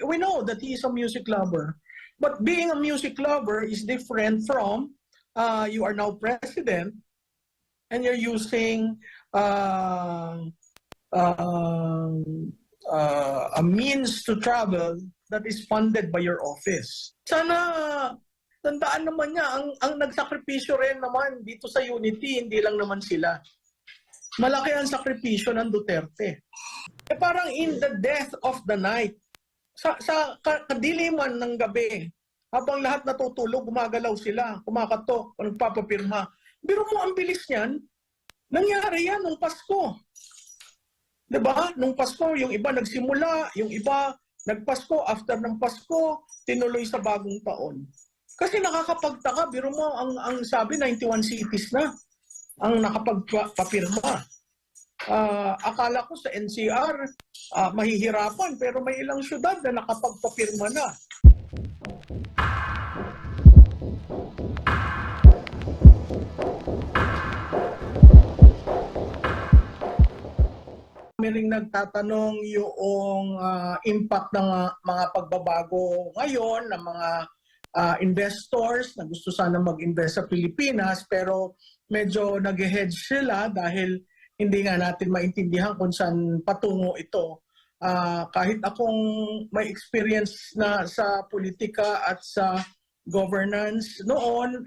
we know that he is a music lover. But being a music lover is different from you are now president and you're using a means to travel that is funded by your office. Sana tandaan naman niya, ang nagsakripisyo rin naman dito sa Unity, hindi lang naman sila. Malaki ang sakripisyo ng Duterte. Parang in the death of the night, sa kadiliman ng gabi, habang lahat natutulog, gumagalaw sila, kumakatok, nagpapapirma. Biro mo ang bilis niyan, nangyari yan nung Pasko. Diba? Nung Pasko, yung iba nagsimula, yung iba nagpasko, after ng Pasko, tinuloy sa bagong taon. Kasi nakakapagtaka, biro mo, ang sabi, 91 cities na ang nakapagpapirma. Akala ko sa NCR, mahihirapan, pero may ilang syudad na nakapagpapirma na. Ring nagtatanong yung impact ng mga pagbabago ngayon ng mga investors na gusto sana mag-invest sa Pilipinas, pero medyo nag-hedge sila dahil hindi nga natin maintindihan kung saan patungo ito. Kahit akong may experience na sa politika at sa governance noon,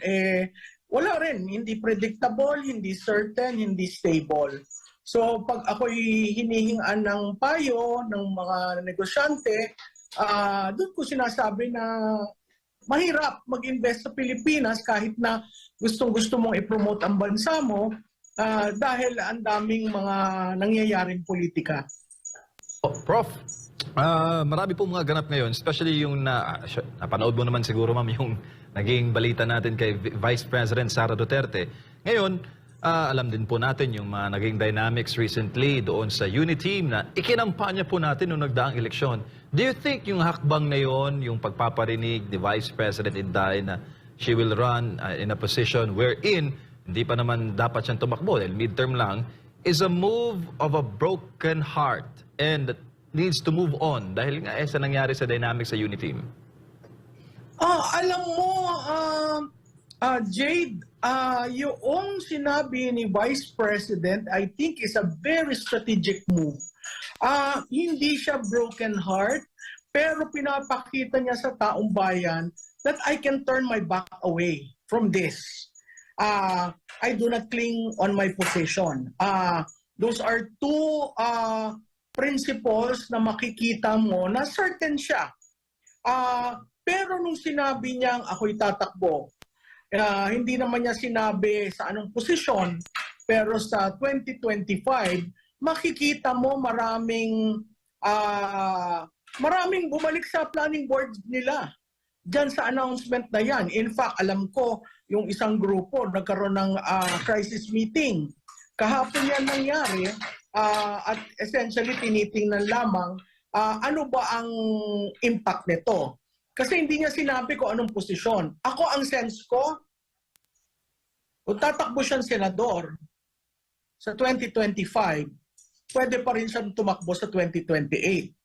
wala rin, hindi predictable, hindi certain, hindi stable. So pag ako'y hinihingaan ng payo ng mga negosyante, doon ko sinasabi na mahirap mag-invest sa Pilipinas kahit na gustong-gusto mong i-promote ang bansa mo dahil ang daming mga nangyayaring politika. Prof, marami pong mga ganap ngayon, especially yung napanood mo naman siguro ma'am yung naging balita natin kay Vice President Sara Duterte. Ngayon, alam din po natin yung mga naging dynamics recently doon sa Unity na ikinampanya po natin noong nagdaang eleksyon. Do you think yung hakbang na yon, yung pagpaparinig ni Vice President Inday na she will run in a position wherein hindi pa naman dapat siyang tumakbo dahil midterm lang, is a move of a broken heart and needs to move on dahil nga sa nangyari sa dynamics sa Unity? Alam mo, Jade, yung sinabi ni Vice President, I think is a very strategic move. Hindi siya broken heart, pero pinapakita niya sa taong bayan that I can turn my back away from this. I do not cling on my position. Those are two principles na makikita mo na certain siya. Pero nung sinabi niyang ako'y tatakbo, hindi naman niya sinabi sa anong posisyon, pero sa 2025, makikita mo maraming bumalik sa planning board nila dyan sa announcement na yan. In fact, alam ko yung isang grupo nagkaroon ng crisis meeting. Kahapon yan nangyari at essentially tinitingnan lamang ano ba ang impact nito. Kasi hindi niya sinabi ko anong posisyon. Ako, ang sense ko, kung tatakbo siyang senador sa 2025, pwede pa rin siyang tumakbo sa 2028.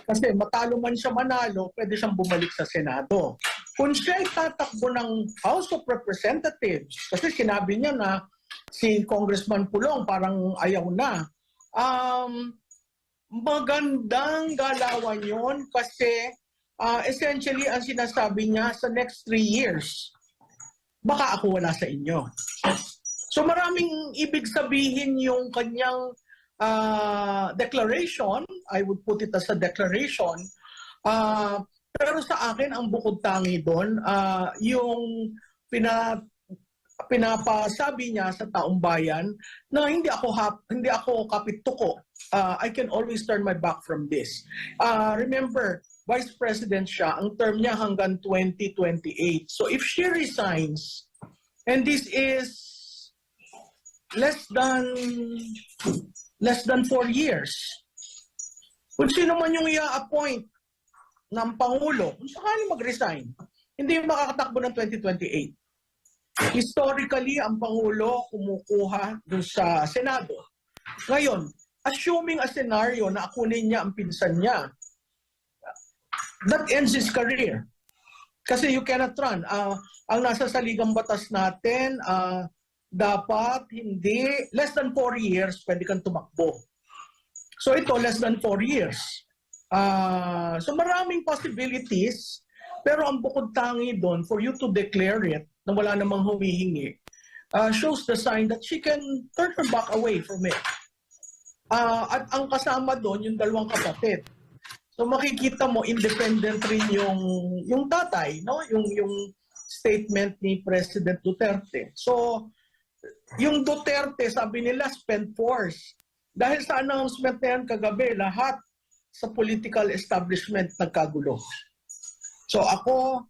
Kasi matalo man siya manalo, pwede siyang bumalik sa Senado. Kung siya ay tatakbo ng House of Representatives, kasi sinabi niya na si Congressman Pulong parang ayaw na, magandang galawan yon kasi essentially, ang sinasabi niya sa next 3 years, baka ako wala sa inyo. So maraming ibig sabihin yung kanyang declaration, I would put it as a declaration, pero sa akin, ang bukod tangi doon, yung pinapasabi niya sa taong bayan na hindi ako kapituko. I can always turn my back from this. Remember, Vice President siya, ang term niya hanggang 2028. So if she resigns, and this is less than 4 years, kung sino man yung i-appoint ng Pangulo, kung sakali mag-resign, hindi makakatakbo ng 2028. Historically, ang Pangulo kumukuha doon sa Senado. Ngayon, assuming a scenario na akunin niya ang pinsan niya, that ends his career. Kasi you cannot run. Ang nasa saligang batas natin, dapat hindi, less than 4 years, pwede kang tumakbo. So ito, less than 4 years. So maraming possibilities, pero ang bukod tangi doon, for you to declare it, na wala namang humihingi, shows the sign that she can turn her back away from it. At ang kasama doon, yung dalawang kapatid. So makikita mo independent rin yung tatay, no? Yung statement ni President Duterte. So yung Duterte, sabi nila spend force. Dahil sa announcement na yan kagabi, lahat sa political establishment nagkagulo. So ako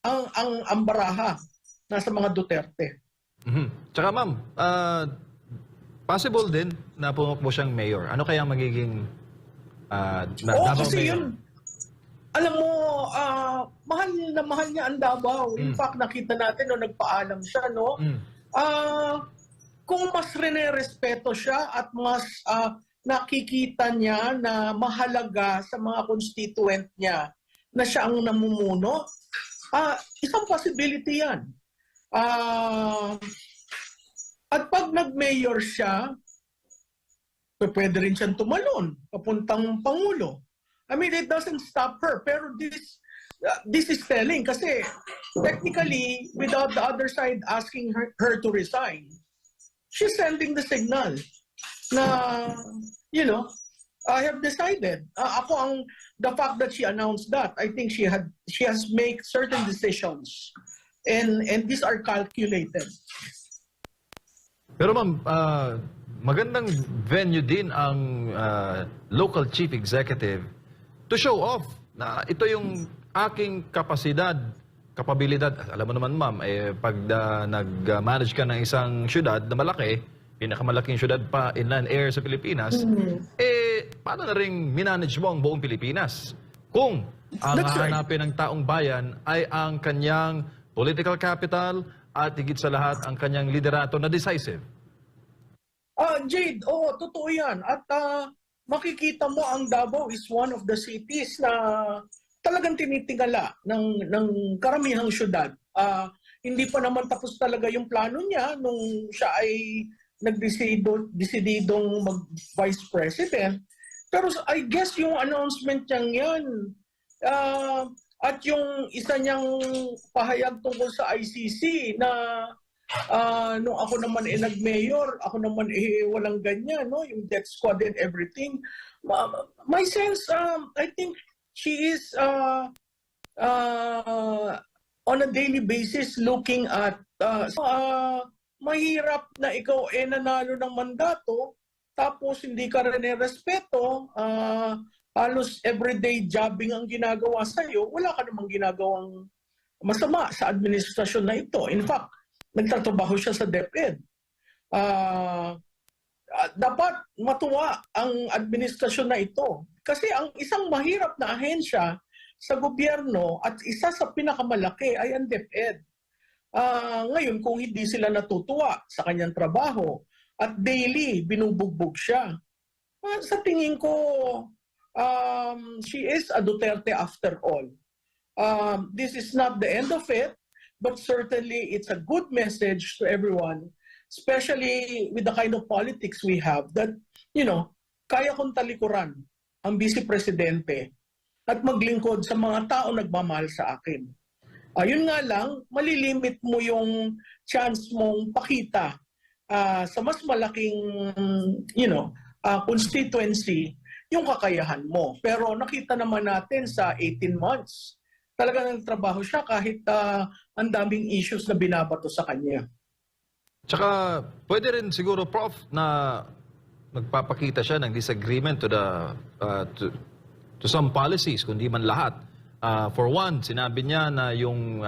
ang baraha nasa mga Duterte. Tsaka ma'am, possible din na pumakbo siyang mayor. Ano kaya magiging Davao kasi mayor? yun, alam mo, mahal na mahal niya ang Davao. In fact, nakita natin no, nagpaalam siya, no? Kung mas respeto siya at mas nakikita niya na mahalaga sa mga constituent niya na siya ang namumuno, isang possibility yan. At pag nag-mayor siya, pwede rin siyang tumalon papuntang Pangulo. I mean, it doesn't stop her. Pero this is telling kasi technically, without the other side asking her to resign, she's sending the signal na, you know, I have decided. The fact that she announced that, I think she has made certain decisions. And these are calculated. Pero ma'am, magandang venue din ang local chief executive to show off na ito yung aking kapabilidad. Alam mo naman ma'am, pag nag-manage ka ng isang syudad na malaki, pinakamalaking syudad pa inland air sa Pilipinas, paano na rin minanage mo ang buong Pilipinas? Kung ang hahanapin ng taong bayan ay ang kanyang political capital at higit sa lahat ang kanyang liderato na decisive. Jade, totoo yan. At makikita mo ang Davao is one of the cities na talagang tinitingala ng karamihang syudad. Hindi pa naman tapos talaga yung plano niya nung siya ay nagdesididong mag-vice president. Pero I guess yung announcement niyang yan at yung isa niyang pahayag tungkol sa ICC na nung ako naman nag-mayor, ako naman walang ganyan, no? Yung death squad and everything. My sense, I think she is on a daily basis looking at mahirap na ikaw nanalo ng mandato tapos hindi ka rin respeto, halos everyday jobbing ang ginagawa sa'yo, wala ka namang ginagawang masama sa administrasyon na ito. In fact, nagtatrabaho siya sa DepEd. Dapat matuwa ang administrasyon na ito. Kasi ang isang mahirap na ahensya sa gobyerno at isa sa pinakamalaki ay ang DepEd. Ngayon, kung hindi sila natutuwa sa kanyang trabaho at daily binubugbog siya, sa tingin ko, she is a Duterte after all. This is not the end of it. But certainly, it's a good message to everyone, especially with the kind of politics we have that, you know, kaya kong talikuran ang Vice Presidente at maglingkod sa mga tao nagmamahal sa akin. Yun nga lang, malilimit mo yung chance mong pakita sa mas malaking, constituency yung kakayahan mo. Pero nakita naman natin sa 18 months, talagang nagtrabaho siya kahit ang daming issues na binabato sa kanya. Tsaka pwede rin siguro, Prof, na magpapakita siya ng disagreement to some policies, kundi man lahat. For one, sinabi niya na yung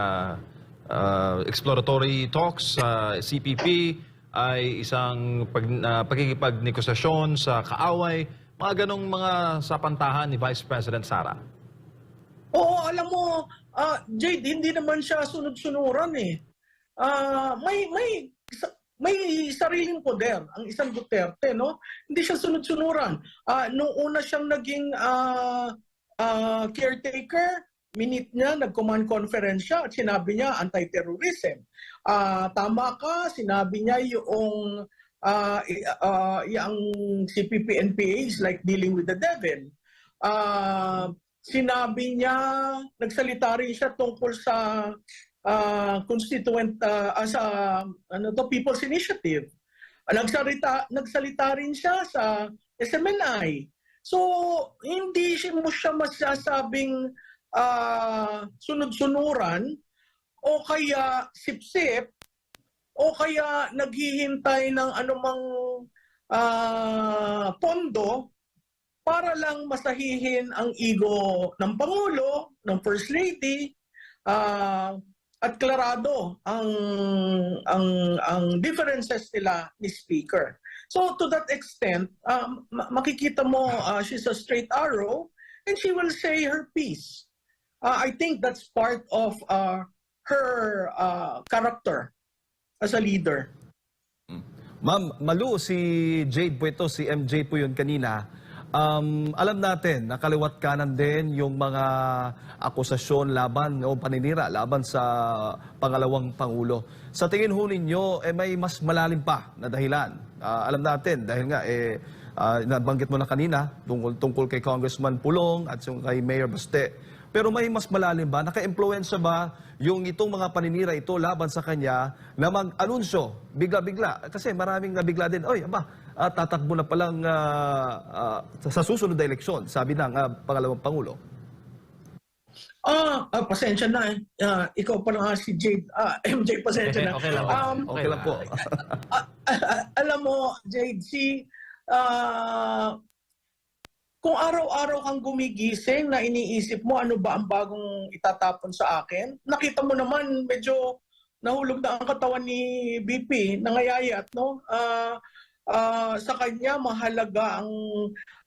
exploratory talks sa CPP ay isang pagkikipagnegosasyon sa kaaway, mga ganong mga sapantahan ni Vice President Sara. Oo, alam mo, Jade, hindi naman siya sunod-sunuran eh. May sariling poder ang isang Duterte, no? Hindi siya sunod-sunuran. Nung una siyang naging caretaker, minute niya, nag-command conference siya at sinabi niya anti-terrorism. Tama ka, sinabi niya yung yung CPP-NPA is like dealing with the devil. Sinabi niya, nagsalita rin siya tungkol sa constituent, sa People's Initiative. Nagsalita rin siya sa SMNI. So, hindi mo siya masasabing sunod-sunuran o kaya sip-sip o kaya naghihintay ng anumang pondo para lang masahihin ang ego ng Pangulo, ng First Lady, at klarado ang differences nila ni Speaker. So to that extent, makikita mo she's a straight arrow and she will say her piece. I think that's part of her character as a leader. Ma'am Malu, si Jade po ito, si MJ po yun kanina. Alam natin, nakaliwat kanan din yung mga akusasyon laban o paninira laban sa pangalawang Pangulo. Sa tingin ho ninyo, may mas malalim pa na dahilan. Alam natin, dahil nga, nabanggit mo na kanina, tungkol kay Congressman Pulong at yung kay Mayor Baste. Pero may mas malalim ba? Naka-impluensya ba yung itong mga paninira ito laban sa kanya na mag-anunsyo bigla-bigla? Kasi maraming nabigla din, oy, tatakbo na palang sa susunod na eleksyon, sabi ng pangalawang Pangulo. Pasensya na. Ikaw pa lang si Jade. MJ, pasensya na. Okay lang. Okay lang po. Alam mo, Jade, kung araw-araw kang gumigising na iniisip mo ano ba ang bagong itatapon sa akin, nakita mo naman medyo nahulog na ang katawan ni BP, nangayayat, no? Sa kanya mahalaga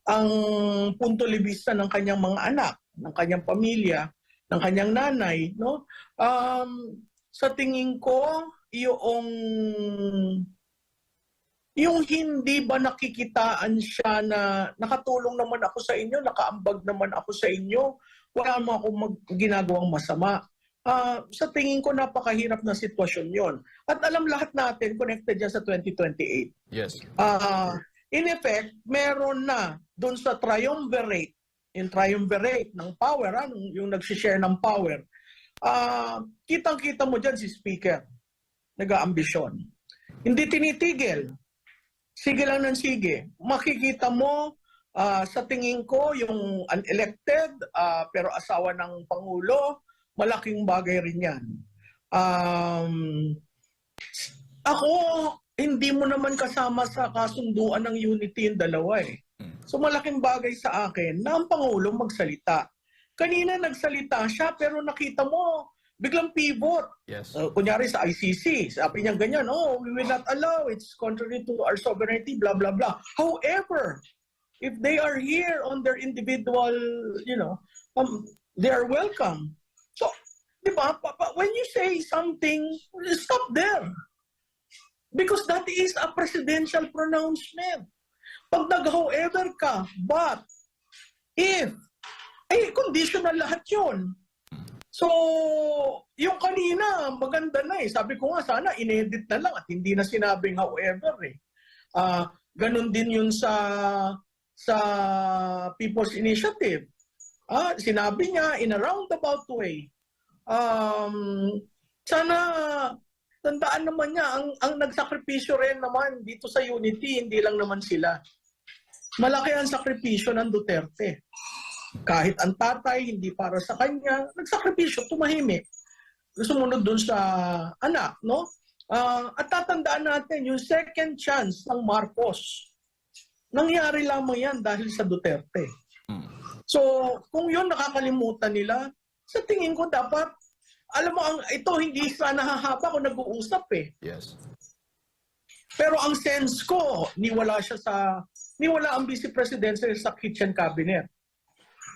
ang punto libista ng kanyang mga anak, ng kanyang pamilya, ng kanyang nanay, no? Sa tingin ko, yung hindi ba nakikitaan siya na nakatulong naman ako sa inyo, nakaambag naman ako sa inyo, wala mo akong ginagawang masama. Sa tingin ko, napakahirap na sitwasyon yon. At alam lahat natin, connected yan sa 2028. Yes. In effect, meron na doon sa triumvirate, yung triumvirate ng power, yung nagsishare ng power, kitang-kita mo dyan si Speaker, nag-aambisyon. Hindi tinitigil. Sige lang ng sige. Makikita mo, sa tingin ko, yung unelected, pero asawa ng Pangulo, malaking bagay rin yan. Ako, hindi mo naman kasama sa kasunduan ng unity yung dalawa eh. So malaking bagay sa akin na ang Pangulo magsalita. Kanina nagsalita siya pero nakita mo, biglang pivot. Yes. Kunyari sa ICC, sabi niya ganyan, we will not allow, it's contrary to our sovereignty, blah, blah, blah. However, if they are here on their individual, they are welcome. So, di ba, when you say something, stop there. Because that is a presidential pronouncement. Pag nag-however ka, but, if, conditional lahat yun. So, yung kanina, maganda na eh. Sabi ko nga, sana inedit na lang at hindi na sinabing however eh. Ganon din yun sa People's Initiative. Sinabi niya in a roundabout way. Sana tandaan naman niya, ang nagsakripisyo rin naman dito sa unity, hindi lang naman sila. Malaki ang sakripisyo ng Duterte. Kahit ang tatay, hindi para sa kanya, nagsakripisyo, tumahimik. Sumunod dun sa anak, no? At tatandaan natin, yung second chance ng Marcos, nangyari lamang yan dahil sa Duterte. So, kung yun nakakalimutan nila, sa tingin ko dapat, alam mo, ito hindi sana hahaba kung nag-uusap eh. Yes. Pero ang sense ko, niwala ang Vice President sa kitchen cabinet.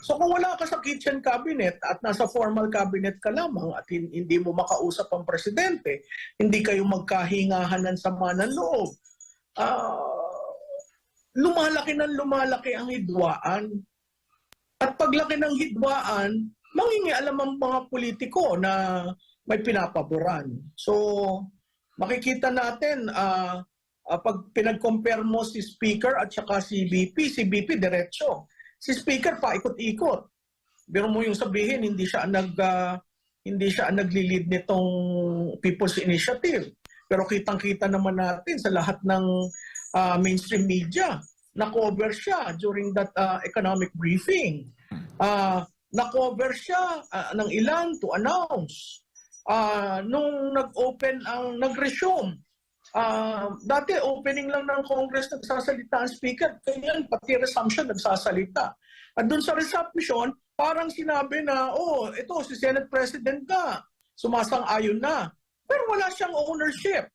So kung wala ka sa kitchen cabinet at nasa formal cabinet ka lamang at hindi mo makausap ang presidente, hindi kayo magkahingahan ng sama ng loob, lumalaki ng lumalaki ang hidwaan. At paglaki ng hidwaan, mangingialam ang mga politiko na may pinapaboran. So, makikita natin, pag pinag-compare mo si Speaker at saka si BP diretso. Si Speaker paikot-ikot. Pero mo yung sabihin, hindi siya nagli-lead nitong People's Initiative. Pero kitang-kita naman natin sa lahat ng mainstream media, na-cover siya during that economic briefing. Na-cover siya ng ilan to announce. Nung nag-resume, dati opening lang ng Congress nagsasalita ang Speaker, kaya pati resumption nagsasalita. At dun sa resumption, parang sinabi na, ito si Senate President ka, sumasang-ayon na. Pero wala siyang ownership.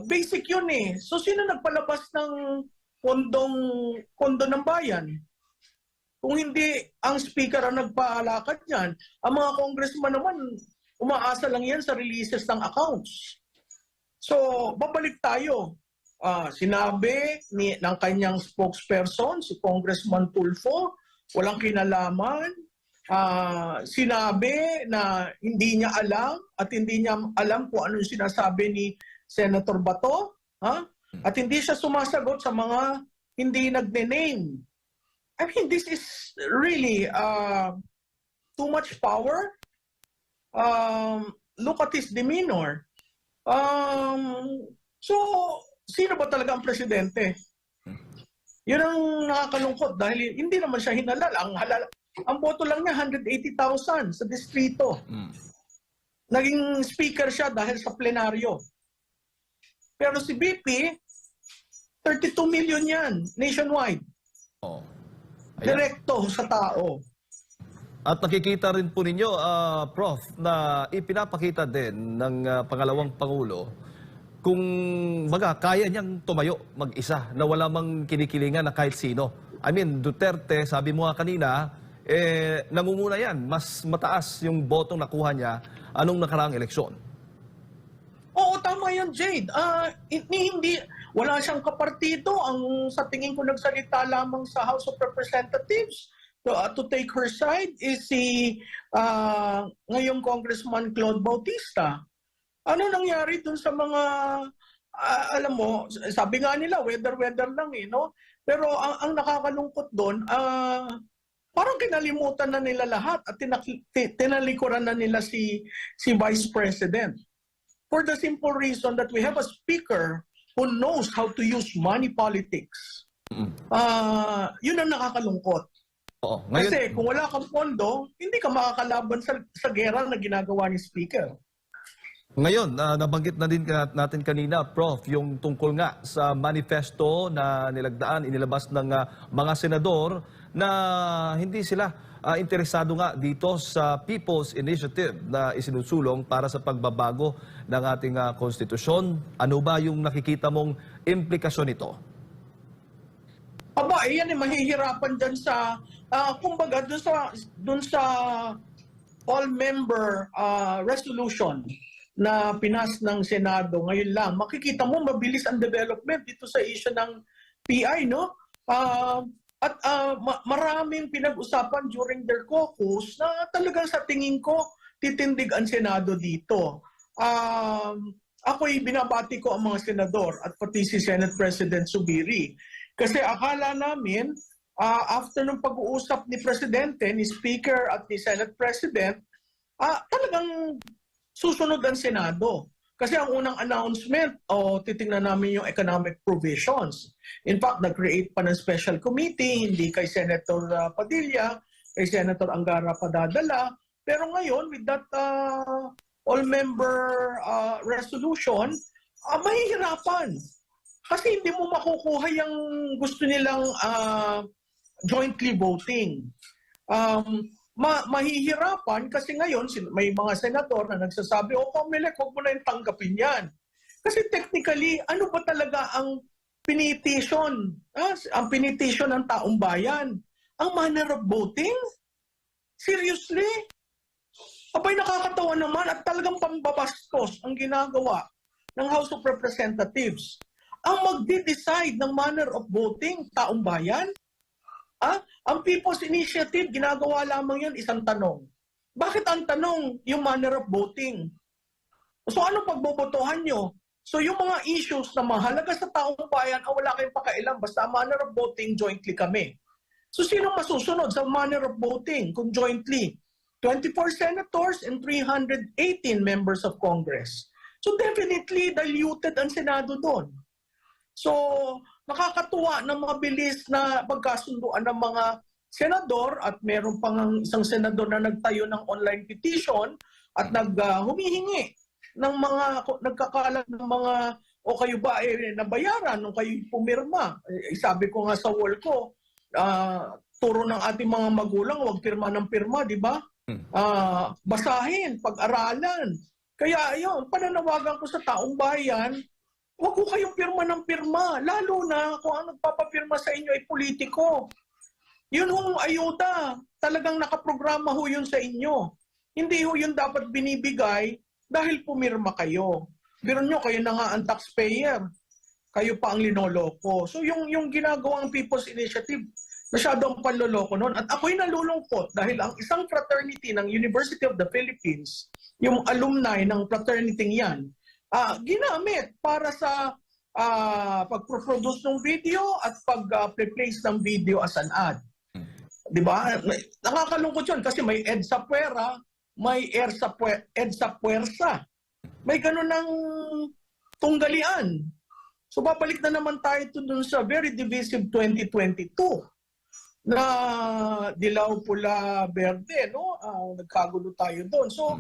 Basic yun eh. So sino nagpalabas ng pondo ng bayan? Kung hindi ang speaker ang nagpaalakad yan, ang mga congressman naman, umaasa lang yan sa releases ng accounts. So, babalik tayo. Sinabi ng kanyang spokesperson, si Congressman Tulfo, walang kinalaman. Sinabi na hindi niya alam at hindi niya alam kung ano yung sinasabi ni Senator Bato. At hindi siya sumasagot sa mga hindi nagne-name. I mean, this is really too much power. Look at his demeanor. So, sino ba talaga ang presidente? Yun ang nakakalungkot dahil hindi naman siya hinalal. Ang boto lang niya, 180,000 sa distrito. Naging speaker siya dahil sa plenaryo. Pero si BP, 32 million yan, nationwide. Direkto sa tao. At nakikita rin po ninyo, Prof, na ipinapakita din ng pangalawang Pangulo kung kaya niyang tumayo mag-isa na wala mang kinikilingan na kahit sino. I mean, Duterte, sabi mo nga kanina, nangunguna yan. Mas mataas yung botong nakuha niya anong nakaraang eleksyon. Oo, tama yan, Jade. Wala siyang kapartido. Sa tingin ko nagsalita lamang sa House of Representatives to take her side is si ngayong Congressman Claude Bautista. Ano nangyari dun sa mga, alam mo, sabi nga nila, weather lang eh, no? Pero ang nakakalungkot doon, parang kinalimutan na nila lahat at tinalikuran na nila si Vice President. For the simple reason that we have a speaker who knows how to use money politics. Yun ang nakakalungkot. Ngayon, Kasi kung wala kang pondo, hindi ka makakalaban sa gera na ginagawa ni speaker. ngayon nabanggit na din natin kanina, Prof, yung tungkol nga sa manifesto na inilabas ng mga senador na hindi sila interesado nga dito sa People's Initiative na isinusulong para sa pagbabago ng ating konstitusyon. Ano ba yung nakikita mong implikasyon nito? Yan mahihirapan dyan sa, kumbaga, dun sa all-member resolution na pinas ng Senado ngayon lang. Makikita mo, mabilis ang development dito sa issue ng PI, no? At maraming pinag-usapan during their caucus na talagang sa tingin ko, titindig ang Senado dito. Ako'y binabati ko ang mga senador at pati si Senate President Zubiri. Kasi akala namin, after ng pag-uusap ni Presidente, ni Speaker at ni Senate President, talagang susunod ang Senado. Kasi ang unang announcement, titingnan namin yung economic provisions. In fact, nag-create pa ng special committee, hindi kay Senator Padilla, kay Senator Angara padadala. Pero ngayon, with that all-member resolution, mahihirapan. Kasi hindi mo makukuha yung gusto nilang jointly voting. Mahihirapan kasi ngayon may mga senador na nagsasabi, Comelec, huwag mo na yung tanggapin yan. Kasi technically, ano ba talaga ang pinetition? Ang pinetition ng taong bayan? Ang manner of voting? Seriously? Abay, nakakatawa naman at talagang pambabastos ang ginagawa ng House of Representatives. Ang magde-decide ng manner of voting, taong bayan? Ang People's Initiative, ginagawa lamang yan isang tanong. Bakit ang tanong yung manner of voting? So ano pagbobotohan nyo? So yung mga issues na mahalaga sa taong bayan, wala kayong pakailan. Basta manner of voting, jointly kami. So sino masusunod sa manner of voting kung jointly? 24 senators and 318 members of Congress. So definitely diluted ang Senado doon. So nakakatuwa na mabilis na pagkasunduan ng mga senador at meron pang isang senador na nagtayo ng online petition at humihingi ng mga nagkakalat ng mga o kayo ba nabayaran nung kayo pumirma. Sabi ko nga sa wall ko, turo ng ating mga magulang, huwag pirma ng pirma, di ba? Basahin, pag-aralan. Kaya ayun, pananawagan ko sa taong bayan, huwag ko kayong pirma ng pirma, lalo na kung ang nagpapapirma sa inyo ay politiko. Yun hong ayuda, talagang nakaprograma ho yun sa inyo. Hindi ho yun dapat binibigay dahil pumirma kayo. Pero nyo, kayo na nga ang taxpayer. Kayo pa ang linoloko. So yung ginagawang People's Initiative, masyadong panloloko noon. At ako'y nalulungkot dahil ang isang fraternity ng University of the Philippines, yung alumni ng fraternity yan, ginamit para sa pag-produce ng video at pag-place ng video as an ad. Di ba? Nakakalungkot yun kasi may EDSA Puera, may EDSA Puwersa. May ganun ng tunggalian. So babalik na naman tayo dun sa very divisive 2022 na dilaw, pula, berde, no? Nagkagulo tayo doon. So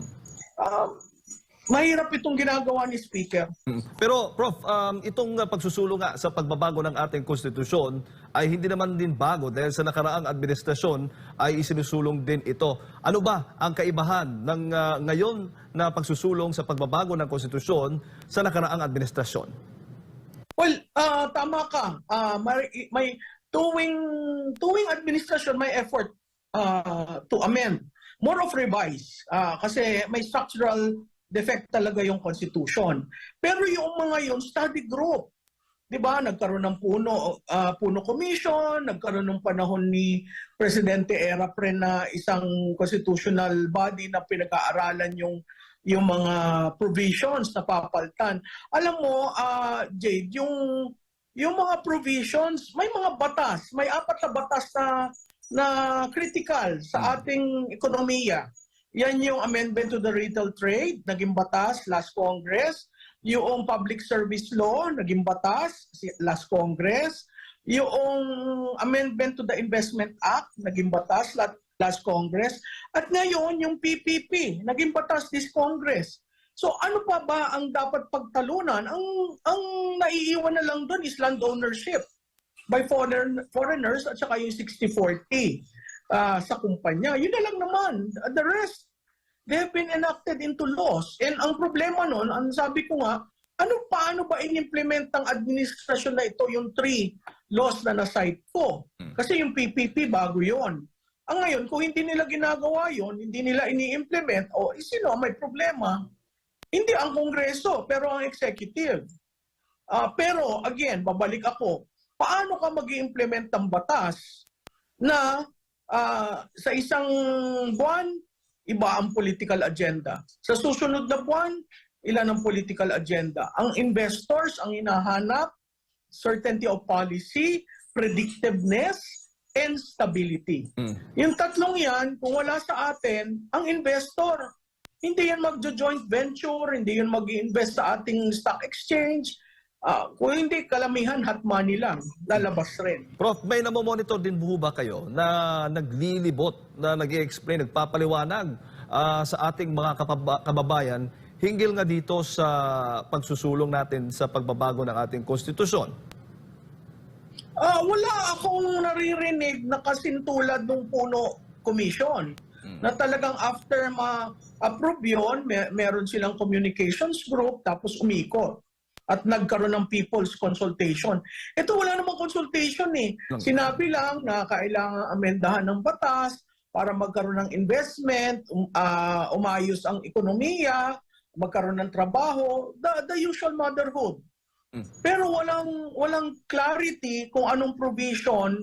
mahirap itong ginagawa ni Speaker. Pero Prof, itong pagsusulong nga sa pagbabago ng ating konstitusyon ay hindi naman din bago dahil sa nakaraang administrasyon ay isinusulong din ito. Ano ba ang kaibahan ng ngayon na pagsusulong sa pagbabago ng konstitusyon sa nakaraang administrasyon? Well, tama ka. May tuwing administrasyon may effort to amend. More of revise. Kasi may structural defect talaga yung Constitution. Pero yung mga yun, study group. Di ba? Nagkaroon ng Puno Commission, nagkaroon ng panahon ni Presidente Erapren na isang constitutional body na pinag-aaralan yung mga provisions na papaltan. Alam mo, Jade, yung mga provisions, may mga batas, may 4 na batas na critical sa ating ekonomiya. Yan yung amendment to the retail trade, naging batas last Congress. Yung public service law, naging batas last Congress. Yung amendment to the Investment Act, naging batas last Congress. At ngayon, yung PPP, naging batas this Congress. So ano pa ba ang dapat pagtalunan? Ang naiiwan na lang doon is land ownership by foreigners at saka yung 60-40 sa kumpanya. Yun na lang naman. The rest, they have been enacted into laws. And ang problema nun, ang sabi ko nga, paano ba in-implement ng administrasyon na ito yung 3 laws na na-cite ko? Kasi yung PPP, bago yon. Ang ngayon, kung hindi nila ginagawa yon, hindi nila ini-implement, sino may problema? Hindi ang Kongreso, pero ang executive. Pero again, babalik ako, paano ka mag-i-implement ng batas na sa isang buwan, iba ang political agenda. Sa susunod na buwan, ilan ang political agenda. Ang investors, ang hinahanap, certainty of policy, predictiveness, and stability. Yung tatlong yan, kung wala sa atin, ang investor, hindi yan magjo-joint venture, hindi yan mag-invest sa ating stock exchange. Kung hindi, kalamihan, hot money lang, lalabas rin. Prof, may namomonitor din po ba kayo na naglilibot, na nag-i-explain, nagpapaliwanag sa ating mga kababayan hinggil nga dito sa pagsusulong natin sa pagbabago ng ating konstitusyon? Wala akong naririnig na kasintulad ng Puno Commission na talagang after ma-approve yun, meron silang communications group tapos umikot at nagkaroon ng people's consultation. Ito wala namang consultation eh. Sinabi lang na kailangan amendahan ng batas para magkaroon ng investment, umayos ang ekonomiya, magkaroon ng trabaho, the usual motherhood. Pero walang clarity kung anong provision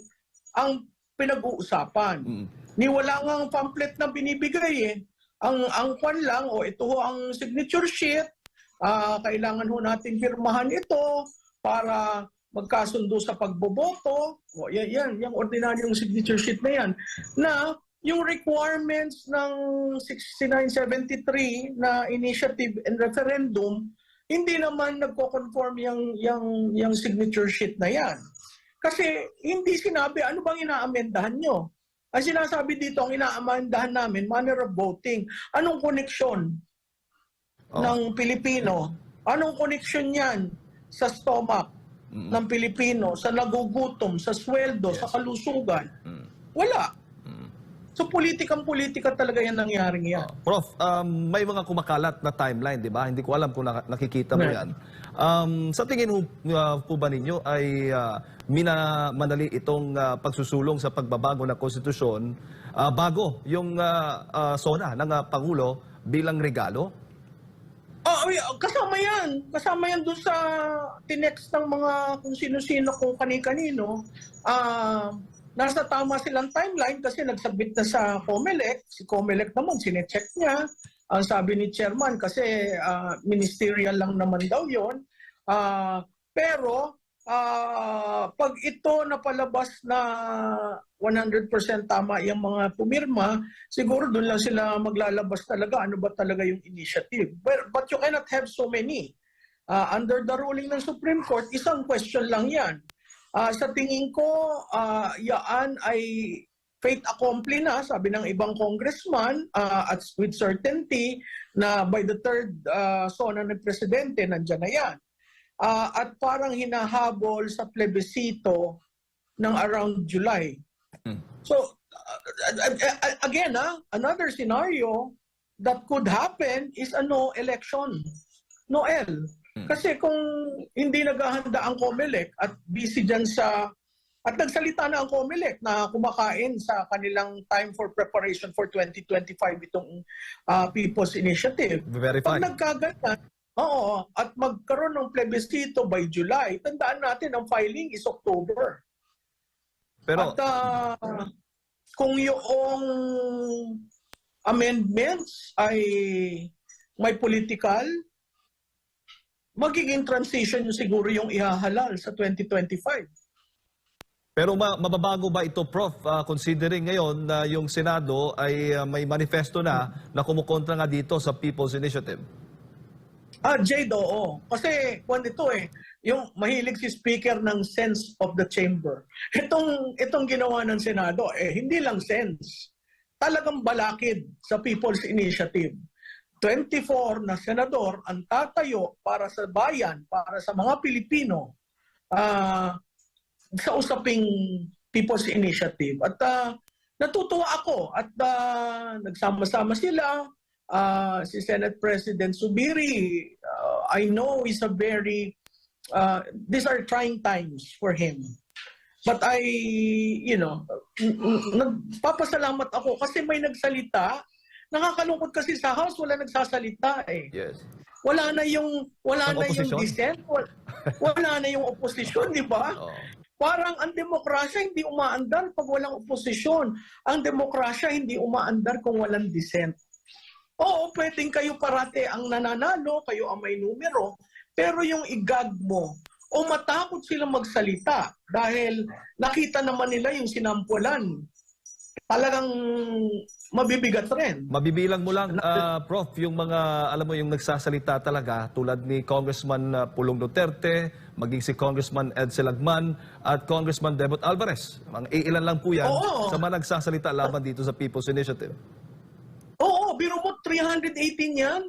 ang pinag-uusapan. Ni wala nga pamphlet na binibigay eh. Ang kwan lang, ito ho ang signature sheet, kailangan ho natin pirmahan ito para magkasundo sa pagboboto. Yung ordinaryong signature sheet na yan. Na yung requirements ng 6973 na initiative and referendum, hindi naman nagko-conform yung signature sheet na yan. Kasi hindi sinabi, ano bang inaamendahan nyo? Ang sinasabi dito, ang inaamendahan namin, manner of voting. Anong koneksyon ng Pilipino? Anong koneksyon yan sa stomach ng Pilipino, sa nagugutom, sa sweldo, sa kalusugan? Wala. So politika talaga yan nangyaring yan. Prof, may mga kumakalat na timeline, di ba? Hindi ko alam kung nakikita mo yan. Sa tingin po ba ninyo ay minamadali itong pagsusulong sa pagbabago ng konstitusyon bago yung SONA ng Pangulo bilang regalo? Kasama yan. Kasama yan doon sa tinext ng mga kung sino-sino, kung kani-kanino. Nasa tama silang timeline kasi nagsubmit na sa COMELEC. Si COMELEC naman, sinecheck niya. Ang sabi ni chairman kasi ministerial lang naman daw yon. Pero pag ito napalabas na 100% tama yung mga pumirma, siguro doon lang sila maglalabas talaga ano ba talaga yung initiative. But you cannot have so many. Under the ruling ng Supreme Court, isang question lang yan. Sa tingin ko, yaan ay fait accompli na, sabi ng ibang congressman, at with certainty na by the third SONA ng presidente, nandyan na yan. At parang hinahabol sa plebisito ng around July. So, again, another scenario that could happen is a no election. Noel. Kasi kung hindi naghahanda ang COMELEC at busy dyan at nagsalita na ang COMELEC na kumakain sa kanilang time for preparation for 2025 itong People's Initiative. Verify. Pag nagkaganyan, at magkaroon ng plebiscito by July, tandaan natin ang filing is October. Pero at kung yung amendments ay may political, magiging transition siguro yung ihahalal sa 2025. Pero mababago ba ito, Prof, considering ngayon na yung Senado ay may manifesto na kumukontra nga dito sa People's Initiative? Jade, oo. Kasi kung ito yung mahilig si Speaker ng sense of the chamber. Itong ginawa ng Senado, hindi lang sense. Talagang balakid sa People's Initiative. 24 na senador ang tatayo para sa bayan, para sa mga Pilipino sa usaping People's Initiative. At natutuwa ako at nagsama-sama sila. Si Senate President Zubiri, I know is a very, these are trying times for him. But nagpapasalamat ako kasi may nagsalita. Nakakalungkot kasi sa House, wala nagsasalita eh. Yes. Wala na yung opposition? dissent, wala na yung opposition, di ba? Parang ang demokrasya hindi umaandar pag walang oposisyon. Ang demokrasya hindi umaandar kung walang dissent. Oo, pwedeng kayo parate ang nananalo, kayo ang may numero, pero yung igag mo, o matakot silang magsalita dahil nakita naman nila yung sinampulan. Talagang mabibigat rin. Mabibilang mo lang, Prof, yung mga, alam mo, yung nagsasalita talaga, tulad ni Congressman Pulong Duterte, maging si Congressman Ed Selagman, at Congressman Debot Alvarez. Ang iilan lang po yan sa mga nagsasalita laban dito sa People's Initiative. Oo, biro mo 318 yan.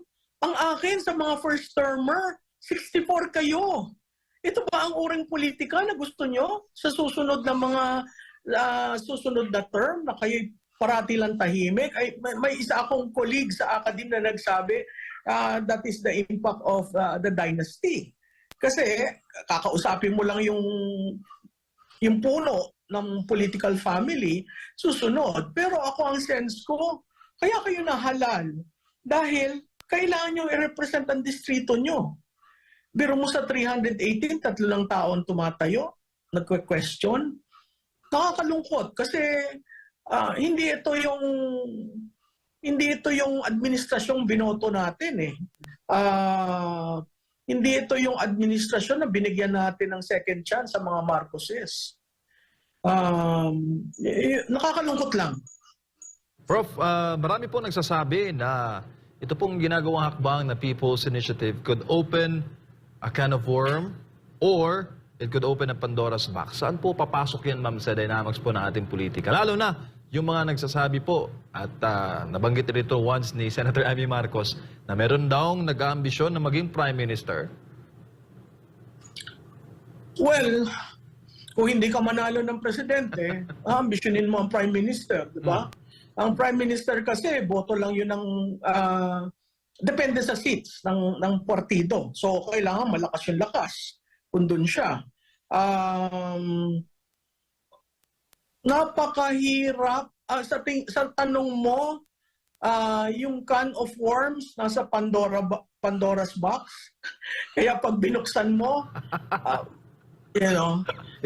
Ang akin sa mga first-termer, 64 kayo. Ito ba ang uring politika na gusto nyo sa susunod na mga susunod na term na kayo parati lang tahimik? May isa akong colleague sa academe na nagsabi that is the impact of the dynasty. Kasi kakausapin mo lang yung puno ng political family, susunod. Pero ako ang sense ko, kaya kayo nahalal dahil kailangan nyo i-represent ang distrito nyo. Biro mo sa 318, 3 taon tumatayo, nagque-question. nakakalungkot kasi hindi ito yung administrasyong binoto natin eh. Hindi ito yung administrasyon na binigyan natin ng second chance sa mga Marcoses. Nakakalungkot lang. Prof, marami po nagsasabi na ito pong ginagawang hakbang na People's Initiative could open a can of worm or it could open a Pandora's box. Saan po papasok yan, ma'am, sa dynamics po ng ating politika? Lalo na yung mga nagsasabi po at nabanggit rito once ni Senator Amy Marcos na meron daw nag-aambisyon na maging Prime Minister. Well, kung hindi ka manalo ng presidente, ambisyonin mo ang Prime Minister, di ba? Ang Prime Minister kasi, boto lang yun ng, depende sa seats ng partido. So, kailangan malakas yung lakas kung dun siya. Napakahirap. Sa tanong mo, yung can of worms nasa Pandora's box. Kaya pag binuksan mo,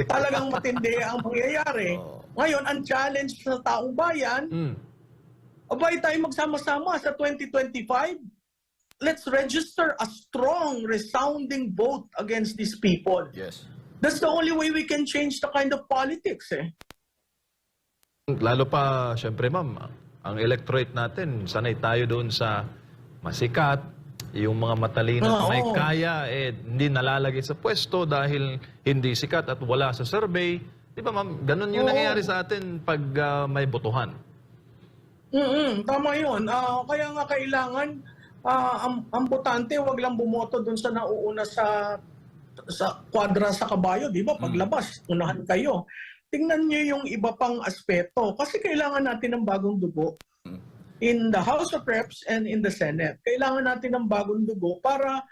talagang matindi ang mangyayari. Ngayon, ang challenge sa taong bayan, abay tayo magsama-sama sa 2025. Let's register a strong, resounding vote against these people. Yes. That's the only way we can change the kind of politics eh. Lalo pa, syempre ma'am, ang electorate natin, sanay tayo doon sa masikat, yung mga matalino at may kaya, hindi nalalagay sa pwesto dahil hindi sikat at wala sa survey. Di ba ma'am, ganun yung nangyayari sa atin pag may botohan. Tama yun. Kaya nga kailangan ang botante wag lang bumoto doon sa nauuna sa kwadra sa kabayo, di ba? Paglabas, unahan kayo. Tingnan niyo yung iba pang aspeto kasi kailangan natin ng bagong dugo in the House of Reps and in the Senate. Kailangan natin ng bagong dugo para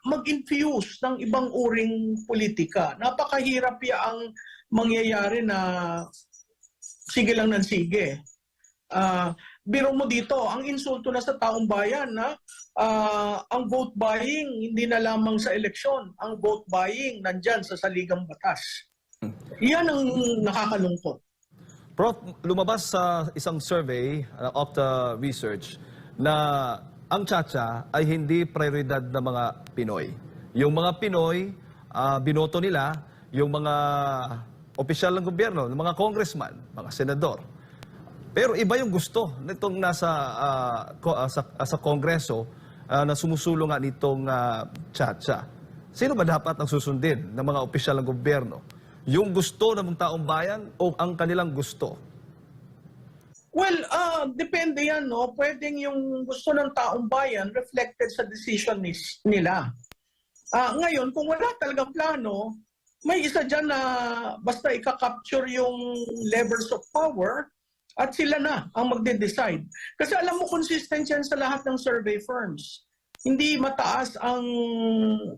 mag-infuse ng ibang uring politika. Napakahirap ang mangyayari na sige lang ng sige. Biro mo dito, ang insulto na sa taong bayan na ang vote buying hindi na lamang sa eleksyon. Ang vote buying nandyan sa saligang batas. Yan ang nakakalungkot. Prof, lumabas sa isang survey of the research na ang Chacha ay hindi prioridad ng mga Pinoy. Yung mga Pinoy, binoto nila yung mga opisyal ng gobyerno, ng mga congressman, mga senador. Pero iba yung gusto nitong nasa sa Kongreso na sumusulong nga nitong Chacha. Sino ba dapat ang susundin ng mga opisyal ng gobyerno? Yung gusto ng taong bayan o ang kanilang gusto? Well, depende yan, no? Pwedeng yung gusto ng taong bayan reflected sa decision nila. Ngayon, kung wala talagang plano, may isa dyan na basta ika-capture yung levers of power at sila na ang magde-decide. Kasi alam mo, consistent yan sa lahat ng survey firms. Hindi mataas ang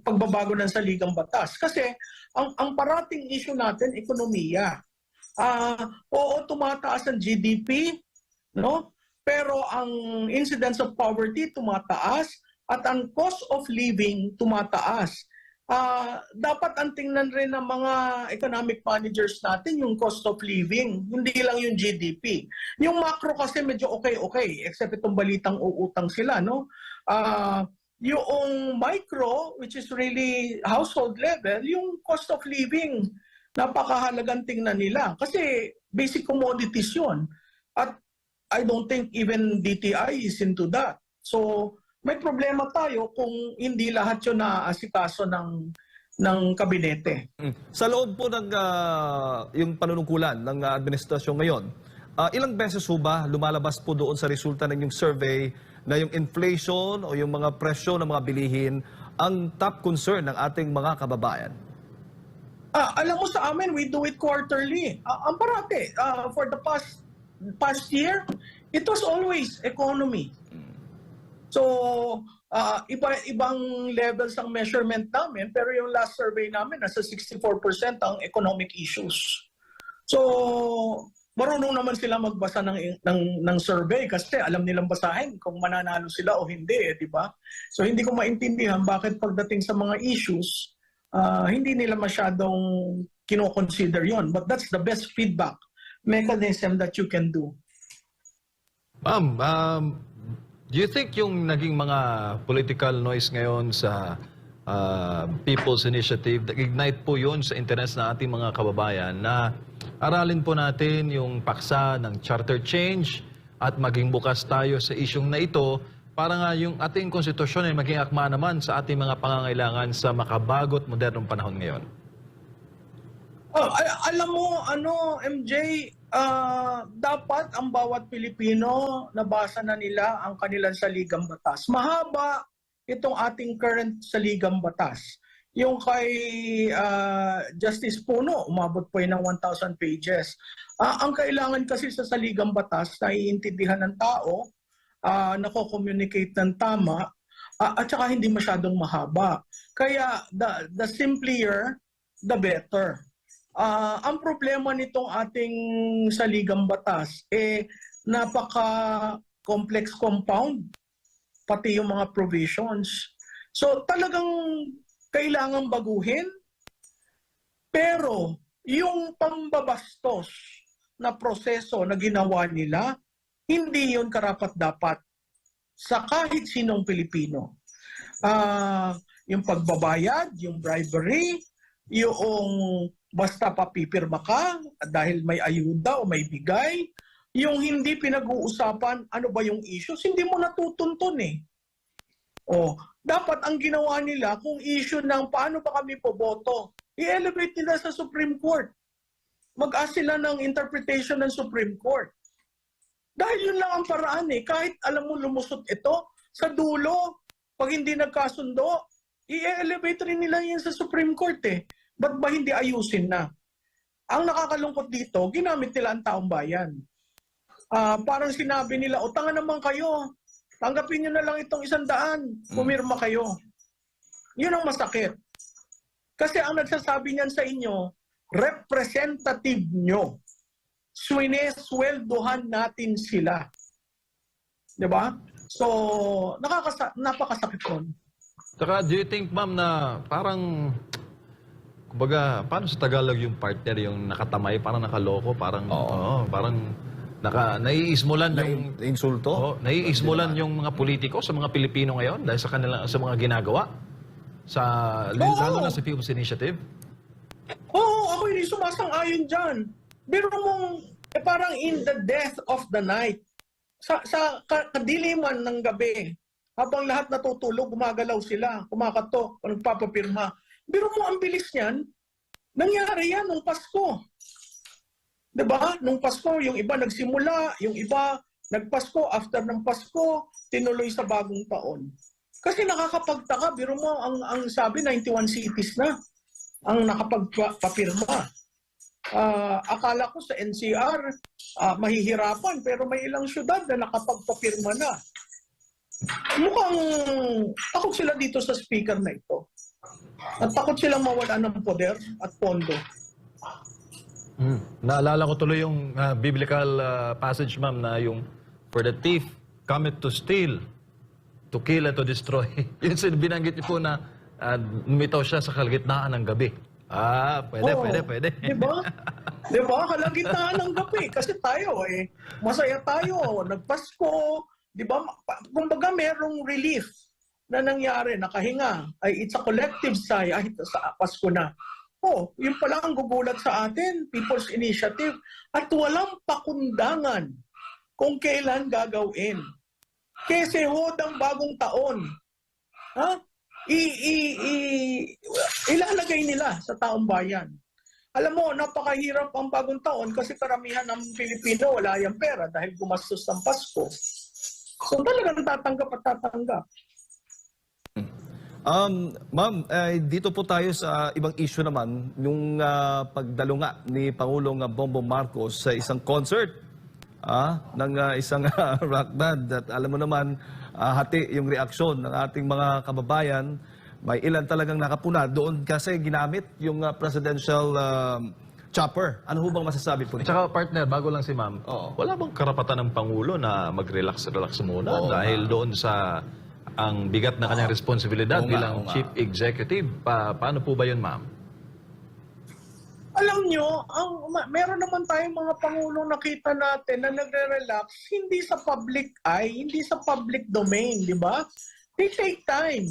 pagbabago ng saligang batas. Kasi ang parating issue natin, ekonomiya. Oo, tumataas ang GDP, no? Pero ang incidence of poverty tumataas at ang cost of living tumataas. Dapat ang tingnan rin ng mga economic managers natin yung cost of living, hindi lang yung GDP. Yung macro kasi medyo okay, except itong balitang uutang sila, no? Yung micro, which is really household level, yung cost of living, napakahalagang tingnan nila. Kasi basic commodities yun. At I don't think even DTI is into that. So, may problema tayo kung hindi lahat yun naaasikaso ng kabinete. Sa loob po ng yung panunungkulan ng administrasyon ngayon, ilang beses ho ba lumalabas po doon sa resulta ng yung survey na yung inflation o yung mga presyo ng mga bilihin ang top concern ng ating mga kababayan? Alam mo sa amin, we do it quarterly. Ang parati, for the past year, it was always economy. So, ibang levels ang measurement namin, pero yung last survey namin, nasa 64% ang economic issues. So, marunong naman sila magbasa ng survey kasi alam nilang basahin kung mananalo sila o hindi, di ba? So, hindi ko maintindihan bakit pagdating sa mga issues, hindi nila masyadong kino-consider yon. But that's the best feedback mechanism that you can do. Ma'am, do you think yung naging mga political noise ngayon sa People's Initiative, nag-ignite po yun sa interest ng ating mga kababayan na aralin po natin yung paksa ng charter change at maging bukas tayo sa isyong na ito para nga yung ating konstitusyon ay maging akma naman sa ating mga pangangailangan sa makabagot modernong panahon ngayon? Alam mo, MJ, dapat ang bawat Pilipino nabasa na nila ang kanilang saligang batas. Mahaba itong ating current saligang batas. Yung kay Justice Puno, umabot po yun ng 1,000 pages. Ang kailangan kasi sa saligang batas, naiintindihan ng tao, nako-communicate ng tama, at saka hindi masyadong mahaba. Kaya the simpler, the better. Ang problema nitong ating saligang batas, napaka-complex compound, pati yung mga provisions. So talagang kailangan baguhin, pero yung pambabastos na proseso na ginawa nila, hindi yun karapat-dapat sa kahit sinong Pilipino. Yung pagbabayad, yung bribery, yung basta papipirma ka dahil may ayuda o may bigay, yung hindi pinag-uusapan ano ba yung issues, hindi mo natutuntun eh. Dapat ang ginawa nila kung issue ng paano ba kami boboto, i-elevate nila sa Supreme Court. Mag-ask sila ng interpretation ng Supreme Court. Dahil yun lang ang paraan eh. Kahit alam mo lumusot ito, sa dulo, pag hindi nagkasundo, i-elevate rin nila yan sa Supreme Court eh. Ba't ba hindi ayusin na? Ang nakakalungkot dito, ginamit nila ang taong bayan. Parang sinabi nila, tanga naman kayo, tanggapin nyo na lang itong 100, pumirma kayo. Yun ang masakit. Kasi ang nagsasabi niyan sa inyo, representative nyo. Sinesweldohan natin sila. Diba? So, napakasakit nun. Saka, do you think, ma'am, na parang, kumbaga, paano sa Tagalog yung partner, yung nakatamay, parang nakaloko, parang, parang naiismulan yung insulto? Naiismulan yung mga politiko sa mga Pilipino ngayon dahil sa kanila sa mga ginagawa lalo na sa People's Initiative? Ako hindi sumasang-ayon dyan. Biro mong parang in the death of the night, sa kadiliman ng gabi, habang lahat natutulog, gumagalaw sila, kumakatok, nagpapapirma. Biro mo ang bilis niyan, nangyari yan nung Pasko. Diba? Nung Pasko, yung iba nagsimula, yung iba nagpasko, after ng Pasko, tinuloy sa bagong taon. Kasi nakakapagtaka, biro mo, ang sabi, 91 cities na ang nakapagpapirma. Akala ko sa NCR, mahihirapan, pero may ilang syudad na nakapagpapirma na. Mukhang takot sila dito sa speaker na ito. At takot silang mawala ng poder at pondo. Naalala ko tuloy yung biblical passage, ma'am, na yung for the thief cometh to steal, to kill and to destroy. Yun binanggit niyo po na lumitaw siya sa kalagitnaan ng gabi. Pwede. Diba? Diba? Kalagitnaan ng gabi. Kasi tayo masaya tayo. Nagpasko. Diba? Kumbaga merong relief na nangyari, nakahinga. It's a collective sigh. Sa Pasko na. Yun pala ang gugulat sa atin, People's Initiative. At walang pakundangan kung kailan gagawin. Kasi ang bagong taon. Ilalagay nila sa taong bayan. Alam mo, napakahirap ang bagong taon kasi karamihan ng Pilipino wala yung pera dahil gumastos ng Pasko. So talagang tatanggap at tatanggap. Ma'am, dito po tayo sa ibang issue naman, yung pagdalo nga ni Pangulong Bongbong Marcos sa isang concert ng isang rock band. At alam mo naman, hati yung reaksyon ng ating mga kababayan. May ilan talagang nakapuna doon kasi ginamit yung presidential chopper. Ano ho bang masasabi po niyo? Tsaka partner, bago lang si ma'am, wala bang karapatan ng Pangulo na mag-relax muna dahil doon sa ang bigat na kanyang responsibilidad bilang Chief Executive? Paano po ba yun, ma'am? Alam nyo, meron naman tayong mga pangulong nakita natin na nagre-relax hindi sa public eye, hindi sa public domain, di ba? They take time.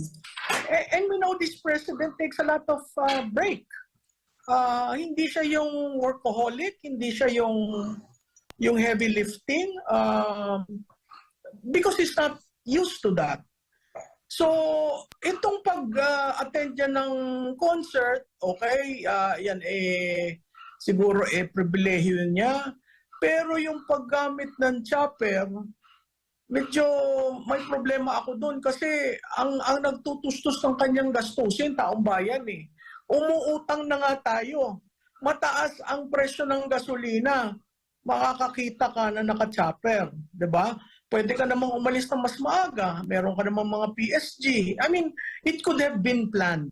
And we know this president takes a lot of break. Hindi siya yung workaholic, hindi siya yung heavy lifting, because he's not used to that. So, itong pag-attend niya ng concert, okay, yan siguro pribilehiyo niya. Pero yung paggamit ng chopper, medyo may problema ako doon kasi ang nagtutustos ng kanyang gastusin, taong bayan eh. Umuutang na nga tayo. Mataas ang presyo ng gasolina. Makakakita ka na naka-chopper, 'di ba? Pwede ka namang umalis ng mas maaga. Meron ka namang mga PSG. I mean, it could have been planned.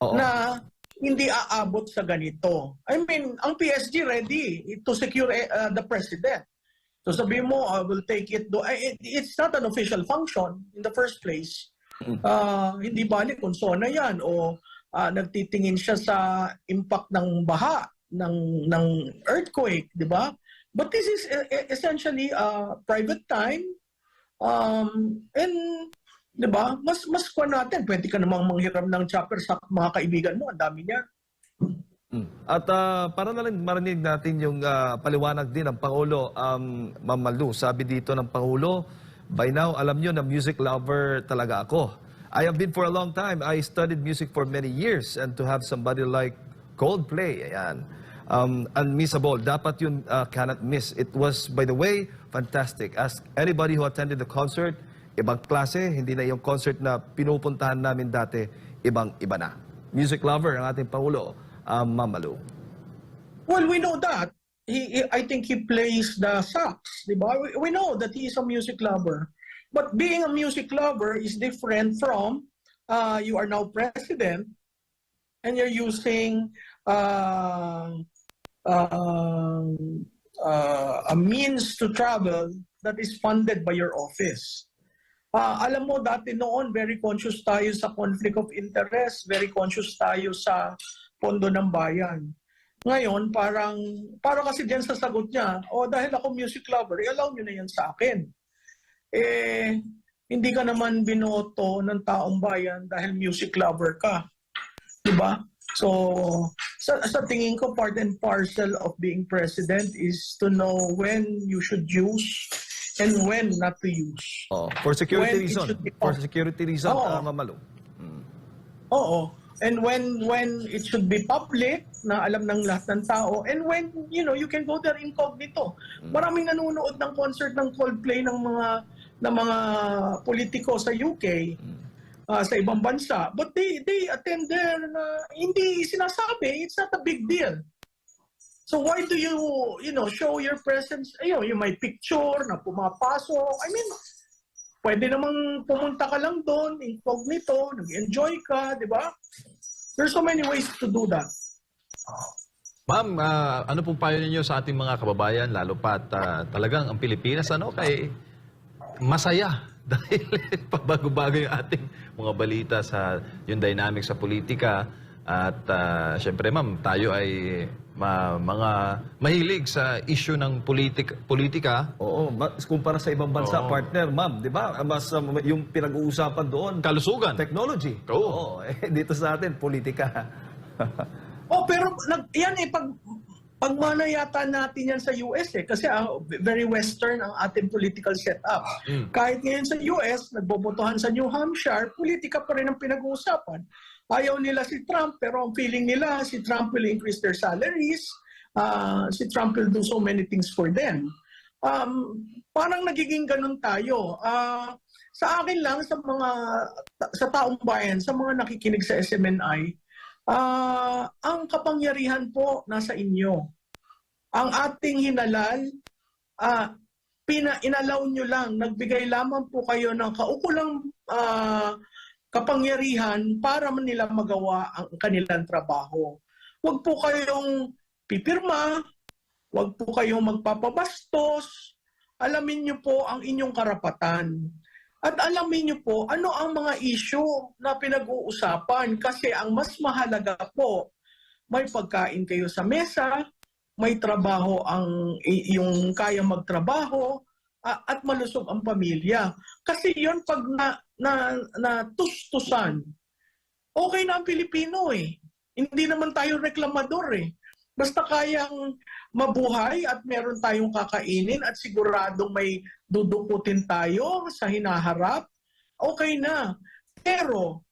Oo. Na hindi aabot sa ganito. I mean, ang PSG ready to secure the president. So sabihin mo, I will take it. It's not an official function in the first place. Hindi balik kung sona yan o nagtitingin siya sa impact ng baha, ng earthquake, di ba? But this is essentially private time. And, di ba, mas kwa natin. Pwede ka namang manghiram ng chopper sa mga kaibigan mo. Ang dami niya. At para na lang marinig natin yung paliwanag din ng Pangulo, Ma'am Malu, sabi dito ng Pangulo, by now, alam nyo na music lover talaga ako. I have been for a long time. I studied music for many years, and to have somebody like Coldplay, ayan, unmissable. Dapat yun cannot miss. It was, by the way, fantastic. Ask anybody who attended the concert, ibang klase, hindi na yung concert na pinupuntahan namin dati, ibang-iba na. Music lover ang ating Pangulo, Ma'am Malu. Well, we know that. I think he plays the sax, di ba? We know that he is a music lover. But being a music lover is different from you are now president and you're using a means to travel that is funded by your office. Alam mo, dati noon, very conscious tayo sa conflict of interest, very conscious tayo sa pondo ng bayan. Ngayon, parang kasi diyan sa sagot niya, dahil ako music lover, i-allow niyo na yan sa akin. Hindi ka naman binoto ng taong bayan dahil music lover ka. Diba? So, sa tingin ko, part and parcel of being president is to know when you should use and when not to use. For security When it reason. should be For security reason, Oo. Ma'am Malu. Oo. And when it should be public, na alam ng lahat ng tao, and when, you can go there incognito. Maraming nanonood ng concert ng Coldplay ng mga politiko sa UK, sa ibang bansa. But they attend there na hindi sinasabi, it's not a big deal. So why do you, show your presence, yung may picture na pumapasok. I mean, pwede namang pumunta ka lang doon, incognito, nag-enjoy ka, di ba? There's so many ways to do that. Ma'am, ano pong payo ninyo sa ating mga kababayan, lalo pat talagang ang Pilipinas, kay masaya dahil pabago-bago yung ating mga balita sa yung dynamics sa politika at syempre ma'am, tayo ay mga mahilig sa issue ng politika. Oo, kumpara sa ibang bansa, Oo. partner, ma'am, di ba? Mas yung pinag-uusapan doon, Kalusugan. technology. Oo. Dito sa atin, politika. Pero yan pag manayata natin yan sa US kasi very western ang ating political setup. Kahit ngayon sa US, nagbobotohan sa New Hampshire, politika pa rin ang pinag-uusapan. Ayaw nila si Trump, pero ang feeling nila, si Trump will increase their salaries, si Trump will do so many things for them. Parang nagiging ganun tayo. Sa akin lang, sa taong bayan, sa mga nakikinig sa SMNI, ang kapangyarihan po nasa inyo. Ang ating hinalal, inalaw nyo lang, nagbigay lamang po kayo ng kaukulang kapangyarihan para nila magawa ang kanilang trabaho. Huwag po kayong pipirma, huwag po kayong magpapabastos, alamin nyo po ang inyong karapatan. At alamin nyo po ano ang mga issue na pinag-uusapan kasi ang mas mahalaga po, may pagkain kayo sa mesa, may trabaho yung kaya magtrabaho, at malusog ang pamilya. Kasi yon pag natustusan, okay na ang Pilipino eh. Hindi naman tayo reklamador eh. Basta kayang mabuhay at meron tayong kakainin at siguradong may dudukutin tayo sa hinaharap, okay na. Pero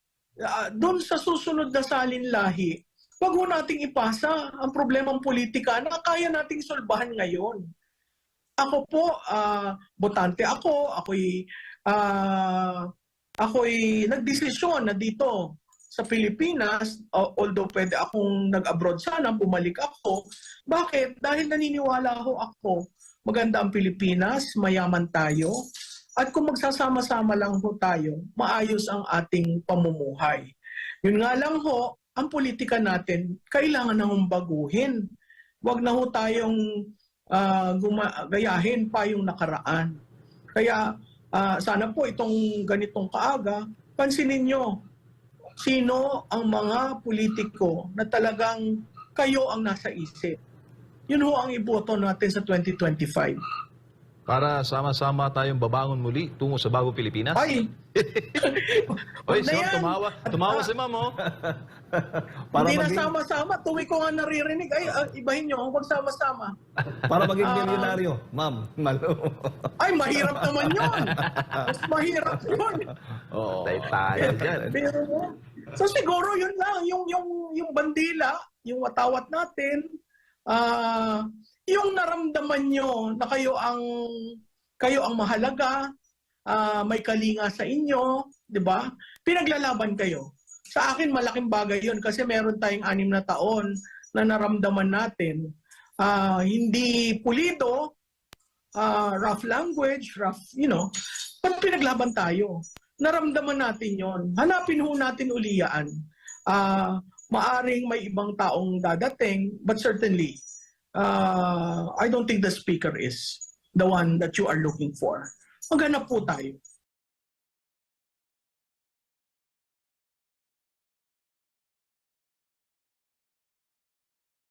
doon sa susunod na salinlahi, wag mo nating ipasa ang problemang politika na kaya nating solbahan ngayon. Ako po, botante ako'y nagdesisyon na dito sa Pilipinas, although pwede akong nag-abroad sana, bumalik ako. Bakit? Dahil naniniwala ako, maganda ang Pilipinas, mayaman tayo, at kung magsasama-sama lang ho tayo, maayos ang ating pamumuhay. Yun nga lang ho, ang politika natin, kailangan na hong baguhin. Huwag na ho tayong gayahin pa yung nakaraan. Kaya sana po itong ganitong kaaga, pansinin nyo, sino ang mga politiko na talagang kayo ang nasa isip. Yun ho ang iboto natin sa 2025. Para sama-sama tayong babangon muli tungo sa bagong Pilipinas? Ay! Oy, Wag na so, yan. tumawa si ma'am, oh. Hindi na sama-sama. Tuwi ko nga naririnig. Ay, ibahin nyo. Huwag sama-sama. Para maging milyonaryo, ma'am. Malo. Ay, mahirap naman yun. Mas mahirap yun. Oo. Tayo dyan. Pero, so siguro yun lang. Yung bandila, yung watawat natin, yung naramdaman nyo na kayo ang mahalaga, may kalinga sa inyo, di ba? Pinaglalaban kayo. Sa akin, malaking bagay yun kasi meron tayong 6 na taon na naramdaman natin. Hindi pulido, rough language, but pinaglaban tayo. Naramdaman natin yon. Hanapin ho natin uliyaan. Maaring may ibang taong dadating, but certainly, I don't think the speaker is the one that you are looking for. Maghanap po tayo.